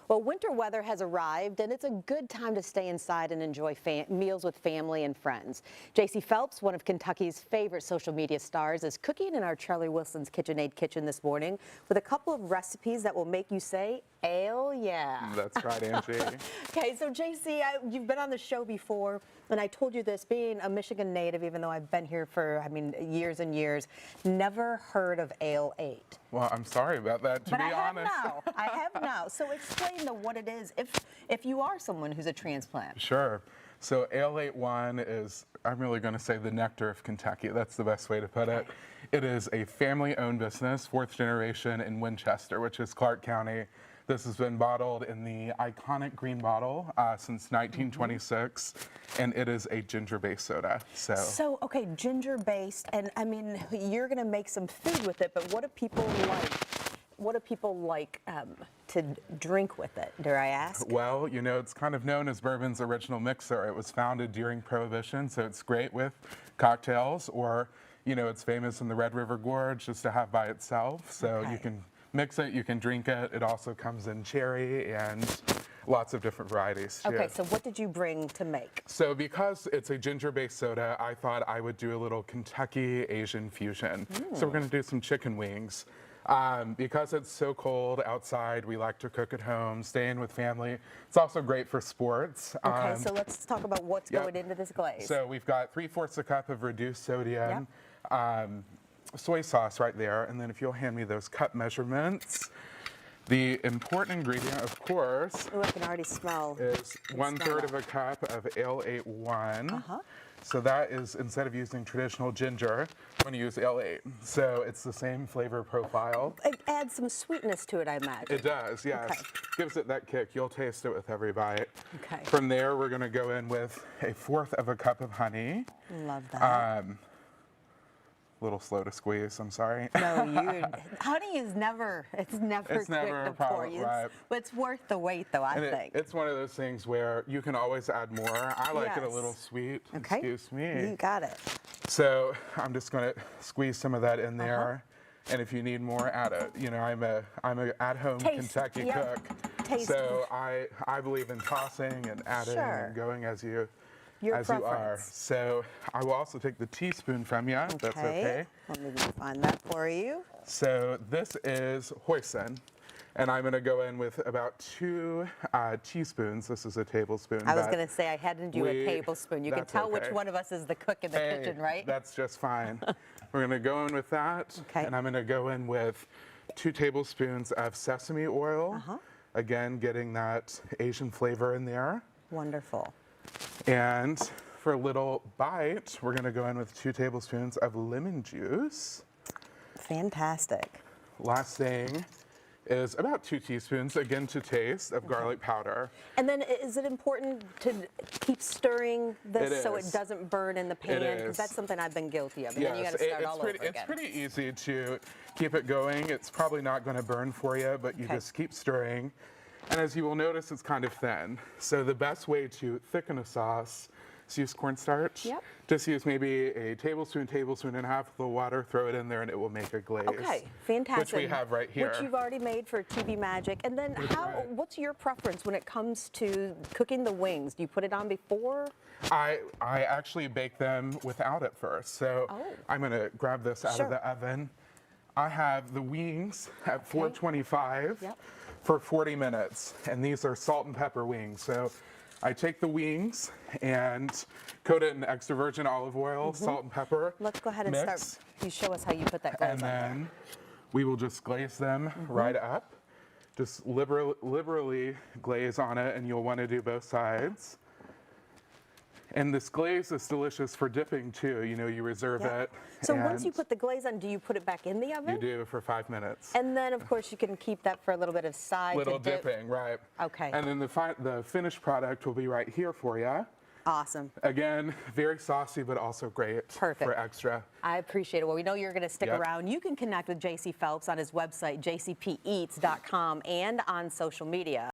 Well, winter weather has arrived, and it's a good time to stay inside and enjoy meals with family and friends. JC Phelps, one of Kentucky's favorite social media stars, is cooking in our Charlie Wilson's KitchenAid kitchen this morning with a couple of recipes that will make you say, "Ale yeah." That's right, Angie. Okay, so JC, you've been on the show before, and I told you this, being a Michigan native, even though I've been here for, years and years, never heard of Ale 8. Well, I'm sorry about that, to be honest. I have now. So explain what it is if you are someone who's a transplant. Sure. So Ale 81 is, I'm really going to say, the Nectar of Kentucky. That's the best way to put it. It is a family-owned business, fourth generation in Winchester, which is Clark County. This has been bottled in the iconic green bottle since 1926, and it is a ginger-based soda. So, okay, ginger-based, and you're going to make some food with it, but what do people like? What do people like to drink with it, dare I ask? Well, it's kind of known as bourbon's original mixer. It was founded during Prohibition, so it's great with cocktails, or, it's famous in the Red River Gorge just to have by itself. So you can mix it, you can drink it. It also comes in cherry and lots of different varieties too. Okay, so what did you bring to make? So because it's a ginger-based soda, I thought I would do a little Kentucky Asian fusion. So we're going to do some chicken wings. Because it's so cold outside, we like to cook at home, stay in with family. It's also great for sports. Okay, so let's talk about what's going into this glaze. So we've got 3/4 cup of reduced sodium, soy sauce right there, and then if you'll hand me those cup measurements. The important ingredient, of course, I can already smell. Is 1/3 of a cup of Ale 81. So that is, instead of using traditional ginger, I'm going to use Ale 8. So it's the same flavor profile. It adds some sweetness to it, I imagine. It does, yes. Okay. Gives it that kick. You'll taste it with every bite. Okay. From there, we're going to go in with 1/4 of a cup of honey. Love that. A little slow to squeeze, I'm sorry. No, honey is never quick to pour. Right. But it's worth the wait, though, I think. It's one of those things where you can always add more. I like it a little sweet. Okay. Excuse me. You got it. So I'm just going to squeeze some of that in there. And if you need more, add it. I'm a at-home Kentucky cook. So I believe in tossing and adding and going as you are. So I will also take the teaspoon from you, if that's okay. Let me find that for you. So this is hoisin, and I'm going to go in with about 2 teaspoons. This is a tablespoon. I was going to say I had to do a tablespoon. You can tell which one of us is the cook in the kitchen, right? That's just fine. We're going to go in with that, and I'm going to go in with 2 tablespoons of sesame oil. Again, getting that Asian flavor in there. Wonderful. And for a little bite, we're going to go in with 2 tablespoons of lemon juice. Fantastic. Last thing is about 2 teaspoons, again to taste, of garlic powder. And then is it important to keep stirring this so it doesn't burn in the pan? Because that's something I've been guilty of. And then you got to start all over again. It's pretty easy to keep it going. It's probably not going to burn for you, but you just keep stirring. And as you will notice, it's kind of thin. So the best way to thicken a sauce is use cornstarch. Just use maybe a tablespoon and a half of the water, throw it in there, and it will make a glaze. Okay, fantastic. Which we have right here. Which you've already made for TV Magic. And then what's your preference when it comes to cooking the wings? Do you put it on before? I actually bake them without it first. So I'm going to grab this out of the oven. I have the wings at 425 for 40 minutes, and these are salt and pepper wings. So I take the wings and coat it in extra virgin olive oil, salt and pepper. Let's go ahead and start. You show us how you put that glaze on there. And then we will just glaze them right up. Just liberally glaze on it, and you'll want to do both sides. And this glaze is delicious for dipping too. You reserve it. So once you put the glaze on, do you put it back in the oven? You do, for 5 minutes. And then, of course, you can keep that for a little bit of side dipping, right. Okay. And then the finished product will be right here for you. Awesome. Again, very saucy, but also great for extra. I appreciate it. Well, we know you're going to stick around. You can connect with JC Phelps on his website, jcpeats.com, and on social media.